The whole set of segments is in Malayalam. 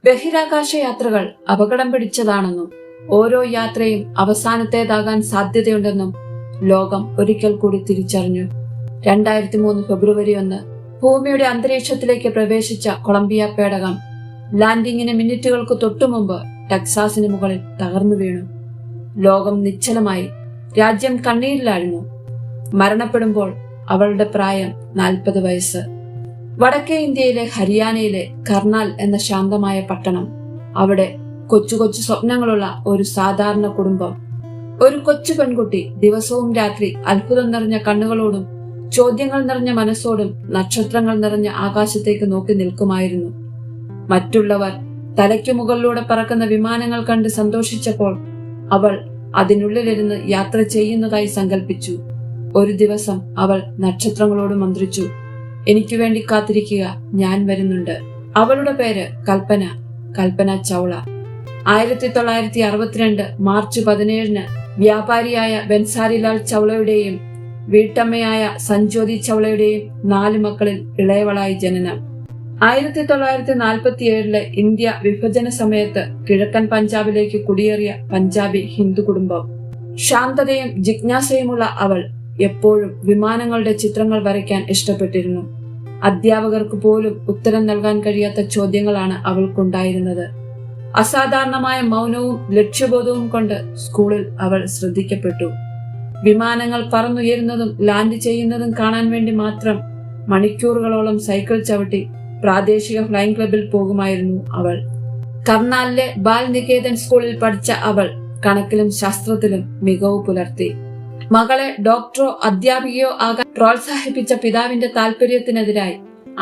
ബഹിരാകാശ യാത്രകൾ അപകടം പിടിച്ചതാണെന്നും ഓരോ യാത്രയും അവസാനത്തേതാകാൻ സാധ്യതയുണ്ടെന്നും ലോകം ഒരിക്കൽ കൂടി തിരിച്ചറിഞ്ഞു. 2003 ഫെബ്രുവരി 1 ഭൂമിയുടെ അന്തരീക്ഷത്തിലേക്ക് പ്രവേശിച്ച കൊളംബിയ പേടകം ലാൻഡിങ്ങിന് മിനിറ്റുകൾക്ക് തൊട്ടുമുമ്പ് ടെക്സാസിന് മുകളിൽ തകർന്നു വീണു. ലോകം നിശ്ചലമായി. രാജ്യം കണ്ണീരിലായിരുന്നു. മരണപ്പെടുമ്പോൾ അവളുടെ പ്രായം 40 വയസ്സ്. വടക്കേ ഇന്ത്യയിലെ ഹരിയാനയിലെ കർണാൽ എന്ന ശാന്തമായ പട്ടണം. അവിടെ കൊച്ചു കൊച്ചു സ്വപ്നങ്ങളുള്ള ഒരു സാധാരണ കുടുംബം. ഒരു കൊച്ചു പെൺകുട്ടി ദിവസവും രാത്രി അത്ഭുതം നിറഞ്ഞ കണ്ണുകളോടും ചോദ്യങ്ങൾ നിറഞ്ഞ മനസ്സോടും നക്ഷത്രങ്ങൾ നിറഞ്ഞ ആകാശത്തേക്ക് നോക്കി നിൽക്കുമായിരുന്നു. മറ്റുള്ളവർ തലയ്ക്കു മുകളിലൂടെ പറക്കുന്ന വിമാനങ്ങൾ കണ്ട് സന്തോഷിച്ചപ്പോൾ അവൾ അതിനുള്ളിലിരുന്ന് യാത്ര ചെയ്യുന്നതായി സങ്കല്പിച്ചു. ഒരു ദിവസം അവൾ നക്ഷത്രങ്ങളോട് മന്ത്രിച്ചു, "എനിക്ക് വേണ്ടി കാത്തിരിക്കുക, ഞാൻ വരുന്നുണ്ട്." അവളുടെ പേര് കൽപ്പന ചൗള. 1962 മാർച്ച് 17 വ്യാപാരിയായ ബൻസാരിലാൽ ചൗളയുടെയും വീട്ടമ്മയായ സഞ്ജോതി ചൗളയുടെയും 4 മക്കളിൽ ഇളയവളായി ജനനം. 1947 ഇന്ത്യ വിഭജന സമയത്ത് കിഴക്കൻ പഞ്ചാബിലേക്ക് കുടിയേറിയ പഞ്ചാബി ഹിന്ദു കുടുംബം. ശാന്തതയും ജിജ്ഞാസയുമുള്ള അവൾ എപ്പോഴും വിമാനങ്ങളുടെ ചിത്രങ്ങൾ വരയ്ക്കാൻ ഇഷ്ടപ്പെട്ടിരുന്നു. അധ്യാപകർക്ക് പോലും ഉത്തരം നൽകാൻ കഴിയാത്ത ചോദ്യങ്ങളാണ് അവൾക്കുണ്ടായിരുന്നത്. അസാധാരണമായ മൗനവും ലക്ഷ്യബോധവും കൊണ്ട് സ്കൂളിൽ അവൾ ശ്രദ്ധിക്കപ്പെട്ടു. വിമാനങ്ങൾ പറന്നുയരുന്നതും ലാൻഡ് ചെയ്യുന്നതും കാണാൻ വേണ്ടി മാത്രം മണിക്കൂറുകളോളം സൈക്കിൾ ചവിട്ടി പ്രാദേശിക ഫ്ലൈയിംഗ് ക്ലബിൽ പോകുമായിരുന്നു അവൾ. കർണാലിലെ ബാൽ നികേതൻ സ്കൂളിൽ പഠിച്ച അവൾ കണക്കിലും ശാസ്ത്രത്തിലും മികവ് പുലർത്തി. മകളെ ഡോക്ടറോ അധ്യാപികയോ ആകാൻ പ്രോത്സാഹിപ്പിച്ച പിതാവിന്റെ താല്പര്യത്തിനെതിരായി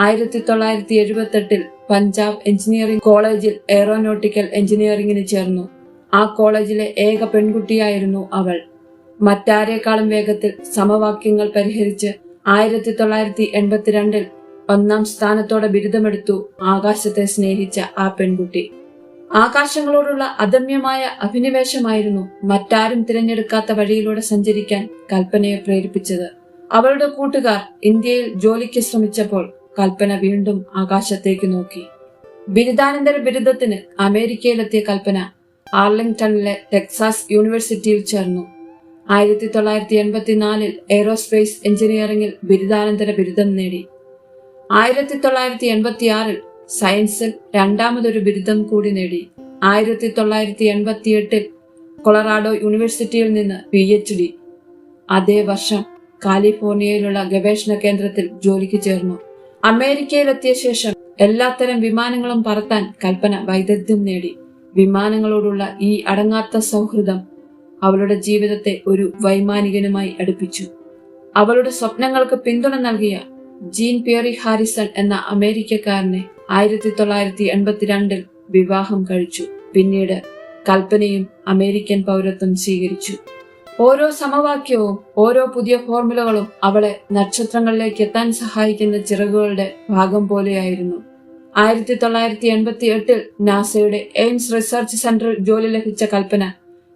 1978 പഞ്ചാബ് എഞ്ചിനീയറിംഗ് കോളേജിൽ എയറോനോട്ടിക്കൽ എഞ്ചിനീയറിംഗിന് ചേർന്നു. ആ കോളേജിലെ ഏക പെൺകുട്ടിയായിരുന്നു അവൾ. മറ്റാരേക്കാളും വേഗത്തിൽ സമവാക്യങ്ങൾ പരിഹരിച്ച് 1982 1ാം സ്ഥാനത്തോടെ ബിരുദമെടുത്തു ആകാശത്തെ സ്നേഹിച്ച ആ പെൺകുട്ടി. ആകാശങ്ങളോടുള്ള അദമ്യമായ അഭിനിവേശമായിരുന്നു മറ്റാരും തിരഞ്ഞെടുക്കാത്ത വഴിയിലൂടെ സഞ്ചരിക്കാൻ കൽപ്പനയെ പ്രേരിപ്പിച്ചത്. അവളുടെ കൂട്ടുകാർ ഇന്ത്യയിൽ ജോലിക്ക് ശ്രമിച്ചപ്പോൾ കൽപ്പന വീണ്ടും ആകാശത്തേക്ക് നോക്കി. ബിരുദാനന്തര ബിരുദത്തിന് അമേരിക്കയിലെത്തിയ കൽപ്പന ആർലിംഗ്ടണിലെ ടെക്സാസ് യൂണിവേഴ്സിറ്റിയിൽ ചേർന്നു. 1984 എയ്റോസ്പേസ് എഞ്ചിനീയറിംഗിൽ ബിരുദാനന്തര ബിരുദം നേടി. 1986 സയൻസിൽ രണ്ടാമതൊരു ബിരുദം കൂടി നേടി. 1988 കൊളറാഡോ യൂണിവേഴ്സിറ്റിയിൽ നിന്ന് PhD. അതേ വർഷം കാലിഫോർണിയയിലുള്ള ഗവേഷണ കേന്ദ്രത്തിൽ ജോലിക്ക് ചേർന്നു. അമേരിക്കയിലെത്തിയ ശേഷം എല്ലാത്തരം വിമാനങ്ങളും പറത്താൻ കൽപ്പന വൈദഗ്ധ്യം നേടി. വിമാനങ്ങളോടുള്ള ഈ അടങ്ങാത്ത സൗഹൃദം അവളുടെ ജീവിതത്തെ ഒരു വൈമാനികനുമായി അടുപ്പിച്ചു. അവളുടെ സ്വപ്നങ്ങൾക്ക് പിന്തുണ നൽകിയ ജീൻ പിയറി ഹാരിസൺ എന്ന അമേരിക്കക്കാരനെ 1982 വിവാഹം കഴിച്ചു. പിന്നീട് കൽപ്പനയും അമേരിക്കൻ പൗരത്വം സ്വീകരിച്ചു. ഓരോ സമവാക്യവും ഓരോ പുതിയ ഫോർമുലകളും അവളെ നക്ഷത്രങ്ങളിലേക്ക് എത്താൻ സഹായിക്കുന്ന ചിറകുകളുടെ ഭാഗം പോലെയായിരുന്നു. 1988 നാസയുടെ എയിംസ് റിസർച്ച് സെന്ററിൽ ജോലി ലഭിച്ച കൽപ്പന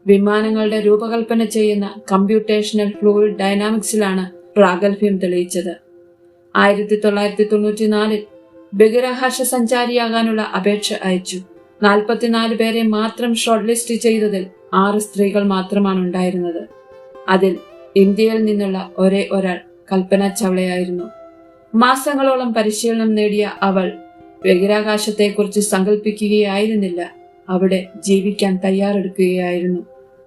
വിമാനങ്ങളുടെ രൂപകൽപ്പന ചെയ്യുന്ന കമ്പ്യൂട്ടേഷണൽ ഫ്ലൂയിഡ് ഡൈനാമിക്സിലാണ് പ്രാഗൽഭ്യം തെളിയിച്ചത്. 1994 ബഹിരാകാശ സഞ്ചാരിയാകാനുള്ള അപേക്ഷ അയച്ചു. 44 പേരെ മാത്രം ഷോർട്ട് ലിസ്റ്റ് ചെയ്തതിൽ 6 സ്ത്രീകൾ മാത്രമാണ് ഉണ്ടായിരുന്നത്. അതിൽ ഇന്ത്യയിൽ നിന്നുള്ള ഒരേ ഒരാൾ കൽപ്പന ചൗളയായിരുന്നു. മാസങ്ങളോളം പരിശീലനം നേടിയ അവൾ ബഹിരാകാശത്തെക്കുറിച്ച് സങ്കല്പിക്കുകയായിരുന്നില്ല, അവിടെ ജീവിക്കാൻ തയ്യാറെടുക്കുകയായിരുന്നു.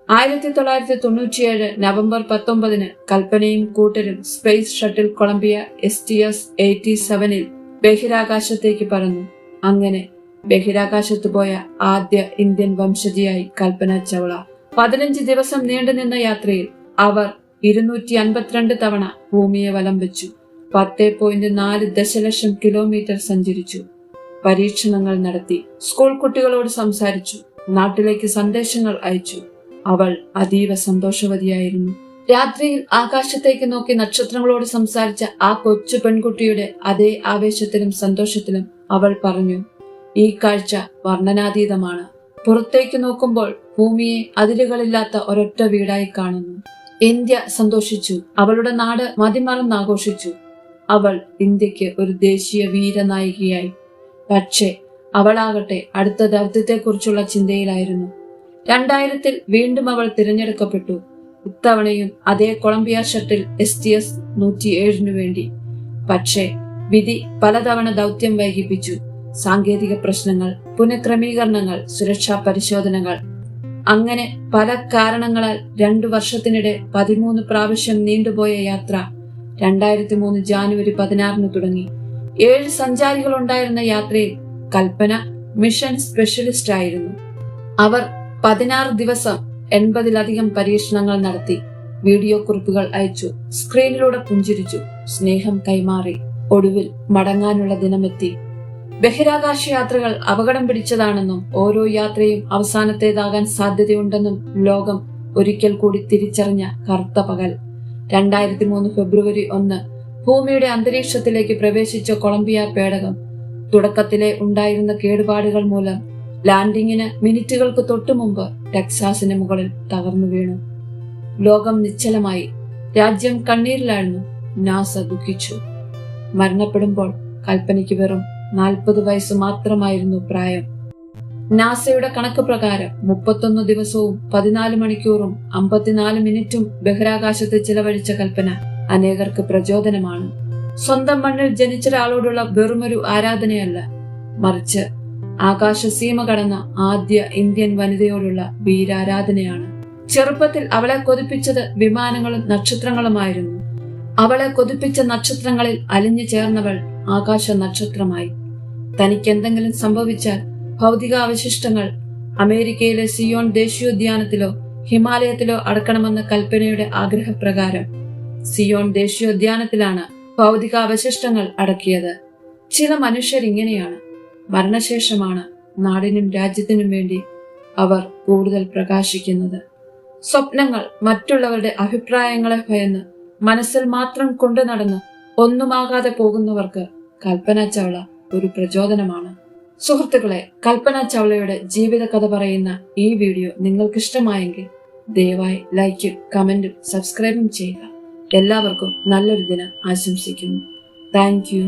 1997 നവംബർ 19 കൽപ്പനയും കൂട്ടരും സ്പേസ് ഷട്ടിൽ കൊളംബിയ STS-87 ബഹിരാകാശത്തേക്ക് പറന്നു. അങ്ങനെ ബഹിരാകാശത്ത് പോയ ആദ്യ ഇന്ത്യൻ വംശജയായി കൽപ്പന ചൗള. 15 ദിവസം നീണ്ടുനിന്ന യാത്രയിൽ അവർ 252 തവണ ഭൂമിയെ വലം വെച്ചു. 10.4 ദശലക്ഷം കിലോമീറ്റർ സഞ്ചരിച്ചു. പരീക്ഷണങ്ങൾ നടത്തി. സ്കൂൾ കുട്ടികളോട് സംസാരിച്ചു. നാട്ടിലേക്ക് സന്ദേശങ്ങൾ അയച്ചു. അവൾ അതീവ സന്തോഷവതിയായിരുന്നു. രാത്രിയിൽ ആകാശത്തേക്ക് നോക്കി നക്ഷത്രങ്ങളോട് സംസാരിച്ച ആ കൊച്ചു പെൺകുട്ടിയുടെ അതേ ആവേശത്തിലും സന്തോഷത്തിലും അവൾ പറഞ്ഞു, "ഈ കാഴ്ച വർണ്ണനാതീതമാണ്. പുറത്തേക്ക് നോക്കുമ്പോൾ ഭൂമിയെ അതിരുകളില്ലാത്ത ഒരൊറ്റ വീടായി കാണുന്നു." ഇന്ത്യ സന്തോഷിച്ചു. അവളുടെ നാട് മതിമറന്നാഘോഷിച്ചു. അവൾ ഇന്ത്യക്ക് ഒരു ദേശീയ വീരനായികയായി. പക്ഷേ അവളാകട്ടെ അടുത്ത ദൗത്യത്തെക്കുറിച്ചുള്ള ചിന്തയിലായിരുന്നു. 2000 വീണ്ടും അവൾ തിരഞ്ഞെടുക്കപ്പെട്ടു. ഇത്തവണയും അതേ കൊളംബിയ ഷട്ടിൽ STS 107 വേണ്ടി. പക്ഷേ വിധി പലതവണ ദൗത്യം വൈകിപ്പിച്ചു. സാങ്കേതിക പ്രശ്നങ്ങൾ, പുനഃക്രമീകരണങ്ങൾ, സുരക്ഷാ പരിശോധനകൾ, അങ്ങനെ പല കാരണങ്ങളാൽ 2 വർഷത്തിനിടെ 13 പ്രാവശ്യം നീണ്ടുപോയ യാത്ര 2003 ജാനുവരി 16 തുടങ്ങി. 7 സഞ്ചാരികൾ ഉണ്ടായിരുന്ന യാത്രയിൽ കൽപ്പന മിഷൻ സ്പെഷ്യലിസ്റ്റ് ആയിരുന്നു. അവർ 16 ദിവസം 80-ലധികം പരീക്ഷണങ്ങൾ നടത്തി. വീഡിയോ കുറിപ്പുകൾ അയച്ചു, സ്ക്രീനിലൂടെ പുഞ്ചിരിച്ചു, സ്നേഹം കൈമാറി. ഒടുവിൽ മടങ്ങാനുള്ള ദിനമെത്തി. ബഹിരാകാശ യാത്രകൾ അപകടം പിടിച്ചതാണെന്നും ഓരോ യാത്രയും അവസാനത്തേതാകാൻ സാധ്യതയുണ്ടെന്നും ലോകം ഒരിക്കൽ കൂടി തിരിച്ചറിഞ്ഞ കറുത്ത പകൽ. 2003 ഫെബ്രുവരി 1 ഭൂമിയുടെ അന്തരീക്ഷത്തിലേക്ക് പ്രവേശിച്ച കൊളംബിയ പേടകം തുടക്കത്തിലെ ഉണ്ടായിരുന്ന കേടുപാടുകൾ മൂലം ലാൻഡിങ്ങിന് മിനിറ്റുകൾക്ക് തൊട്ടുമുമ്പ് ടെക്സാസിന് മുകളിൽ തകർന്നു വീണു. ലോകം നിശ്ചലമായി. രാജ്യം കണ്ണീരിലായിരുന്നു. നാസ ദുഃഖിച്ചു. മരണപ്പെടുമ്പോൾ കൽപ്പനയ്ക്ക് വെറും 40 വയസ്സ് മാത്രമായിരുന്നു പ്രായം. നാസയുടെ കണക്ക് പ്രകാരം 31 ദിവസവും 14 മണിക്കൂറും 54 മിനിറ്റും ബഹിരാകാശത്ത് ചിലവഴിച്ച കൽപ്പന അനേകർക്ക് പ്രചോദനമാണ്. സ്വന്തം മണ്ണിൽ ജനിച്ച ഒരാളോടുള്ള വെറുമൊരു ആരാധനയല്ല, മറിച്ച് ആകാശസീമ കടന്ന ആദ്യ ഇന്ത്യൻ വനിതയോടുള്ള വീരാരാധനയാണ്. ചെറുപ്പത്തിൽ അവളെ കൊതിപ്പിച്ചത് വിമാനങ്ങളും നക്ഷത്രങ്ങളുമായിരുന്നു. അവളെ കൊതിപ്പിച്ച നക്ഷത്രങ്ങളിൽ അലിഞ്ഞു ചേർന്നവൾ ആകാശ നക്ഷത്രമായി. തനിക്ക് എന്തെങ്കിലും സംഭവിച്ചാൽ ഭൗതികാവശിഷ്ടങ്ങൾ അമേരിക്കയിലെ സിയോൺ ദേശീയോദ്യാനത്തിലോ ഹിമാലയത്തിലോ അടക്കണമെന്ന കൽപ്പനയുടെ ആഗ്രഹപ്രകാരം സിയോൺ ദേശീയോദ്യാനത്തിലാണ് ഭൗതികാവശിഷ്ടങ്ങൾ അടക്കിയത്. ചില മനുഷ്യരിങ്ങനെയാണ്. മരണശേഷമാണ് നാടിനും രാജ്യത്തിനും വേണ്ടി അവർ കൂടുതൽ പ്രകാശിക്കുന്നത്. സ്വപ്നങ്ങൾ മറ്റുള്ളവരുടെ അഭിപ്രായങ്ങളെ ഭയന്ന് മനസ്സിൽ മാത്രം കൊണ്ടു നടന്ന് ഒന്നുമാകാതെ പോകുന്നവർക്ക് കൽപ്പന ചൗള ഒരു പ്രചോദനമാണ്. സുഹൃത്തുക്കളെ, കൽപ്പന ചൗളയുടെ ജീവിത കഥ പറയുന്ന ഈ വീഡിയോ നിങ്ങൾക്കിഷ്ടമായെങ്കിൽ ദയവായി ലൈക്കും കമന്റും സബ്സ്ക്രൈബും ചെയ്യുക. എല്ലാവർക്കും നല്ലൊരു ദിനം ആശംസിക്കുന്നു. Thank you.